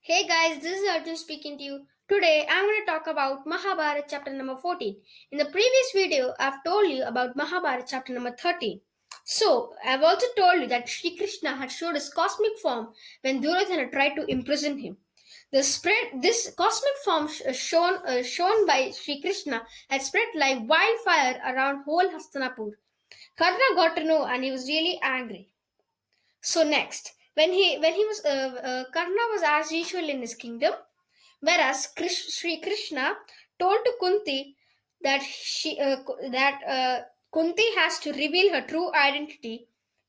Hey guys, this is Arjun speaking to you. Today I'm going to talk about Mahabharat chapter number 14. In the previous video, I've told you about Mahabharat chapter number 13. So, I've also told you that Sri Krishna had showed his cosmic form when Duryodhana tried to imprison him. This cosmic form shown by Sri Krishna had spread like wildfire around whole Hastinapur. Karna got to know and he was really angry. So next, when he was Karna was as usual in his kingdom, whereas Sri Krishna told to Kunti that Kunti has to reveal her true identity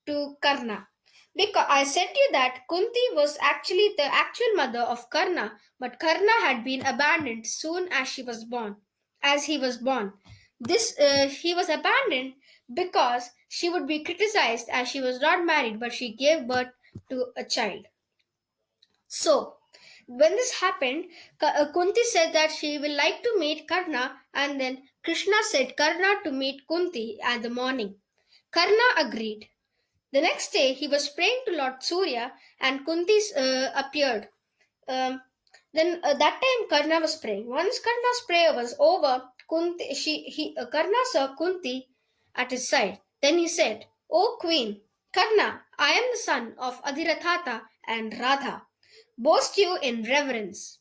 to Karna. Because I said to you that Kunti was actually the actual mother of Karna, but Karna had been abandoned soon as she was born. As he was born, this he was abandoned because she would be criticized as she was not married, but she gave birth to a child. So, when this happened, Kunti said that she will like to meet Karna, and then Krishna said Karna to meet Kunti at the morning. Karna agreed. The next day, he was praying to Lord Surya, and Kunti appeared. Um, then that time, Karna was praying. Once Karna's prayer was over, Karna saw Kunti at his side. Then he said, "O Queen, Karna, I am the son of Adhirathata and Radha. Boast you in reverence.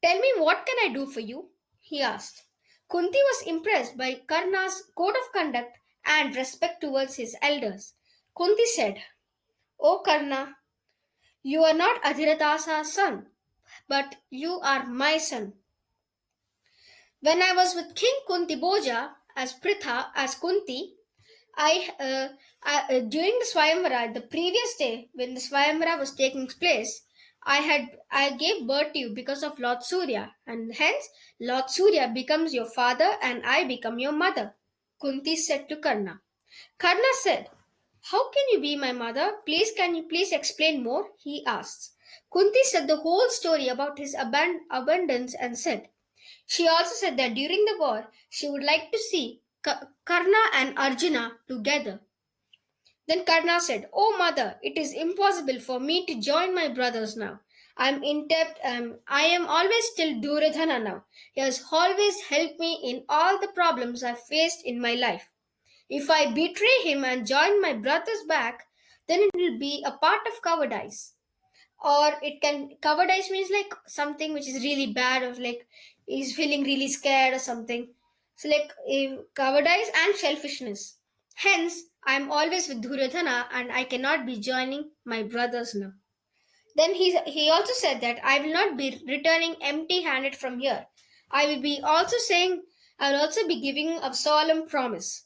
Tell me, what can I do for you?" he asked. Kunti was impressed by Karna's code of conduct and respect towards his elders. Kunti said, "O Karna, you are not Adhiratha's son, but you are my son. When I was with King Kunti Boja as Pritha, as Kunti, during the Swayamvara, the previous day when the Swayamvara was taking place, I gave birth to you because of Lord Surya, and hence Lord Surya becomes your father and I become your mother." Kunti said to Karna. Karna said, "How can you be my mother? Can you please explain more?" he asked. Kunti said the whole story about his abundance and said, she also said that during the war, she would like to see Karna and Arjuna together. Then Karna said, "Oh mother, it is impossible for me to join my brothers now. I'm in debt. I am always still Duryodhana now. He has always helped me in all the problems I've faced in my life. If I betray him and join my brothers back, then it will be a part of cowardice. Or it can cowardice means like something which is really bad, or like he's feeling really scared or something. So like cowardice and selfishness. Hence, I'm always with Duryodhana and I cannot be joining my brothers now." Then he also said that I will not be returning empty handed from here. I will also be giving a solemn promise.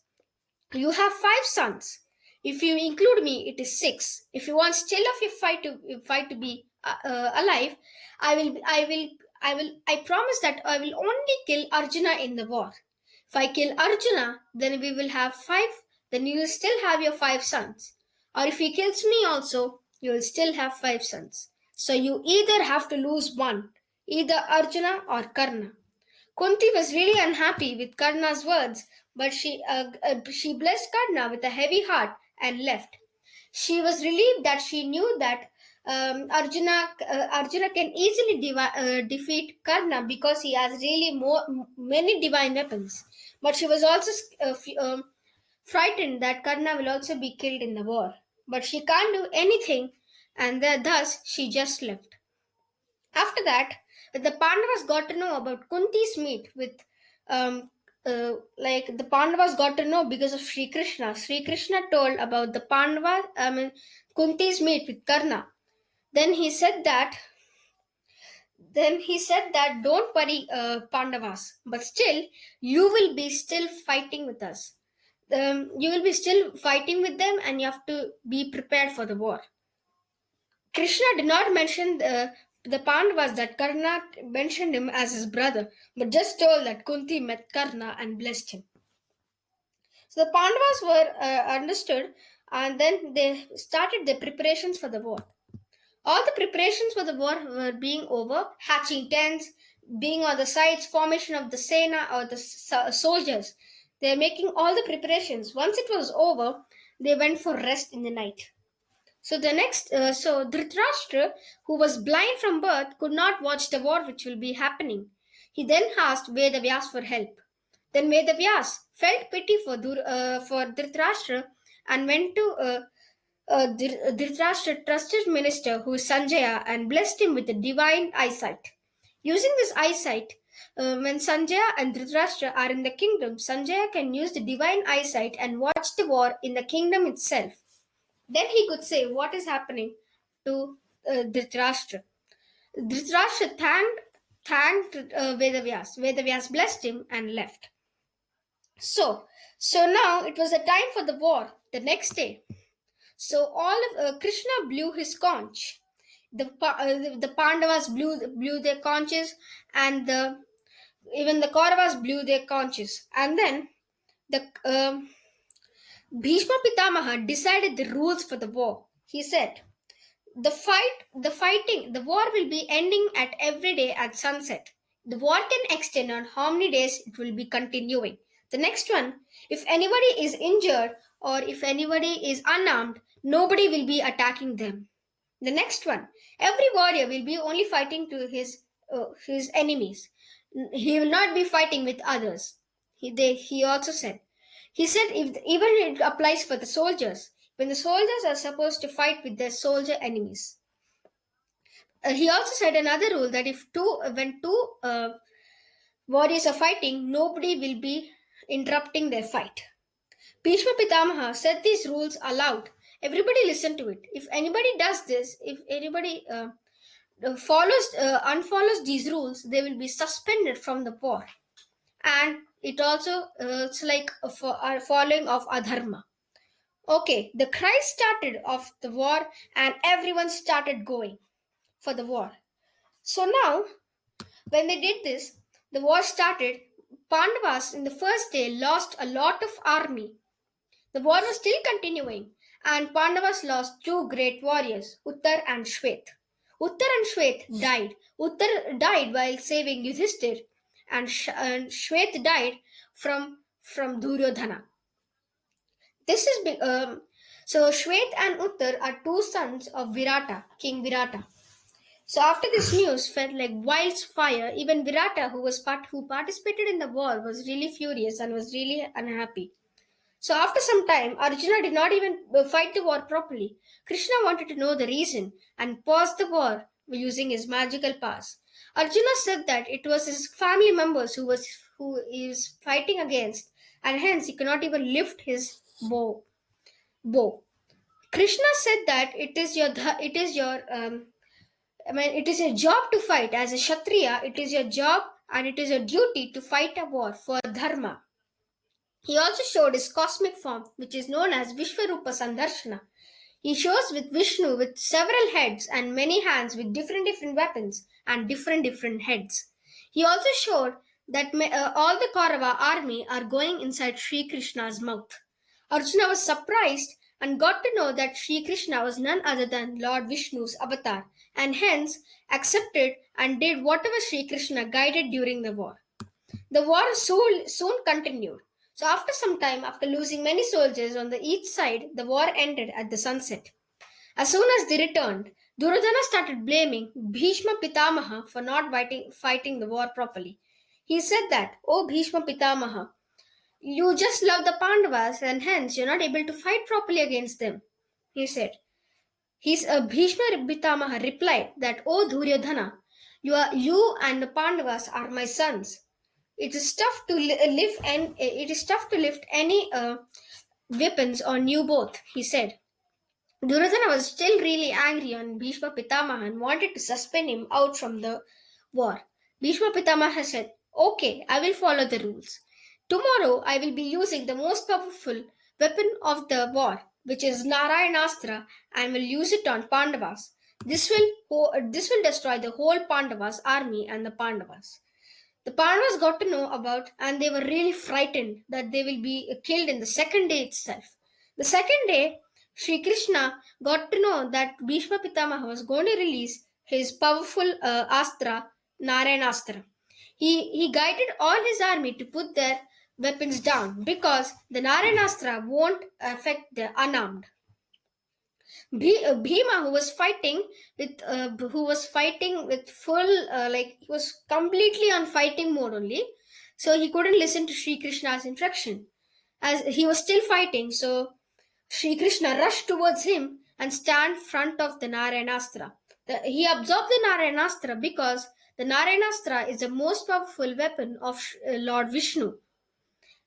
You have five sons. If you include me, it is six. If you want still of your fight to be alive, I promise that I will only kill Arjuna in the war. If I kill Arjuna, then we will have five. Then you will still have your five sons. Or if he kills me also, you will still have five sons. So you either have to lose one, either Arjuna or Karna. Kunti was really unhappy with Karna's words, but she blessed Karna with a heavy heart and left. She was relieved that she knew that Arjuna can easily defeat Karna because he has really many divine weapons. But she was also frightened that Karna will also be killed in the war. But she can't do anything, and thus she just left. After that, the Pandavas got to know about Kunti's meet with, like the Pandavas got to know because of Sri Krishna. Sri Krishna told about Kunti's meet with Karna. Then he said that, don't worry, Pandavas, but still you will be still fighting with us. You will be still fighting with them, and you have to be prepared for the war. Krishna did not mention the Pandavas that Karna mentioned him as his brother, but just told that Kunti met Karna and blessed him. So the Pandavas were understood, and then they started their preparations for the war. All the preparations for the war were being over, hatching tents, being on the sides, formation of the Sena or the soldiers. They were making all the preparations. Once it was over, they went for rest in the night. So Dhritarashtra, who was blind from birth, could not watch the war which will be happening. He then asked Vedavyas for help. Then Vedavyas felt pity for Dhritarashtra and went to Dhritarashtra's trusted minister, who is Sanjaya, and blessed him with a divine eyesight. Using this eyesight, when Sanjaya and Dhritarashtra are in the kingdom, Sanjaya can use the divine eyesight and watch the war in the kingdom itself. Then he could say what is happening to Dhritarashtra. Dhritarashtra thanked Vedavyas. Vedavyas blessed him and left. So now it was the time for the war. The next day, so all of Krishna blew his conch. The Pandavas blew their conches, and even the Kauravas blew their conches. And then the Bhishma Pitamaha decided the rules for the war. He said, the war will be ending at every day at sunset. The war can extend on how many days it will be continuing. The next one, if anybody is injured or if anybody is unarmed, nobody will be attacking them. The next one, every warrior will be only fighting to his enemies. He will not be fighting with others. He also said. He said if even it applies for the soldiers. When the soldiers are supposed to fight with their soldier enemies. He also said another rule that when two warriors are fighting, nobody will be interrupting their fight. Bhishma Pitamaha said these rules aloud. Everybody listened to it. If anybody does this, if anybody unfollows these rules, they will be suspended from the war. And it also it's like a following of adharma. Okay, the cry started of the war, and everyone started going for the war. So now, when they did this, the war started. Pandavas in the first day lost a lot of army. The war was still continuing, and Pandavas lost two great warriors, Uttar and Shwet. Uttar and Shwet died. Uttar died while saving Yudhishthir, and Shwet died from Duryodhana. This is so Shwet and Uttar are two sons of Virata, King Virata. So after this news felt like wildfire, even Virata, who participated in the war, was really furious and was really unhappy. So after some time, Arjuna did not even fight the war properly. Krishna wanted to know the reason and paused the war using his magical powers. Arjuna said that it was his family members who he was fighting against, and hence he could not even lift his bow. Krishna said that it is your job to fight as a Kshatriya. It is your job and it is your duty to fight a war for dharma. He also showed his cosmic form, which is known as Vishvarupa Sandarshana. He shows with Vishnu with several heads and many hands with different weapons and different heads. He also showed that all the Kaurava army are going inside Sri Krishna's mouth. Arjuna was surprised and got to know that Sri Krishna was none other than Lord Vishnu's avatar, and hence accepted and did whatever Sri Krishna guided during the war. The war soon continued. So after some time, after losing many soldiers on the each side, the war ended at the sunset. As soon as they returned, Duryodhana started blaming Bhishma Pitamaha for not fighting the war properly. He said that, "Oh Bhishma Pitamaha, you just love the Pandavas and hence you're not able to fight properly against them." He said. Bhishma Pitamaha replied that, "Oh Duryodhana, you and the Pandavas are my sons. It is tough to lift any weapons on you both," he said. Duryodhana was still really angry on Bhishma Pitamaha and wanted to suspend him out from the war. Bhishma Pitamaha said, "Okay, I will follow the rules. Tomorrow I will be using the most powerful weapon of the war, which is Narayanastra, and will use it on Pandavas. This will destroy the whole Pandavas army and the Pandavas." The Pandavas got to know about, and they were really frightened that they will be killed in the second day itself. The second day, Sri Krishna got to know that Bhishma Pitamaha was going to release his powerful astra, Narayanastra. He guided all his army to put their weapons down because the Narayanastra won't affect the unarmed. Bhima, who was fighting with full, like he was completely on fighting mode only, so he couldn't listen to Sri Krishna's instruction. As he was still fighting, so Sri Krishna rushed towards him and stand front of the Narayanastra. He absorbed the Narayanastra because the Narayanastra is the most powerful weapon of Lord Vishnu.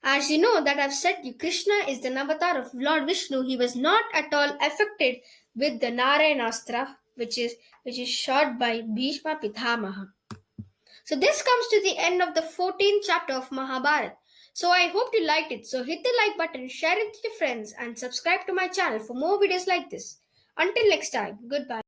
As you know that I've said you, Krishna is the avatar of Lord Vishnu. He was not at all affected with the Narayanastra, which is shot by Bhishma Pitamaha. So this comes to the end of the 14th chapter of Mahabharat. So I hope you liked it. So hit the like button, share it with your friends, and subscribe to my channel for more videos like this. Until next time, goodbye.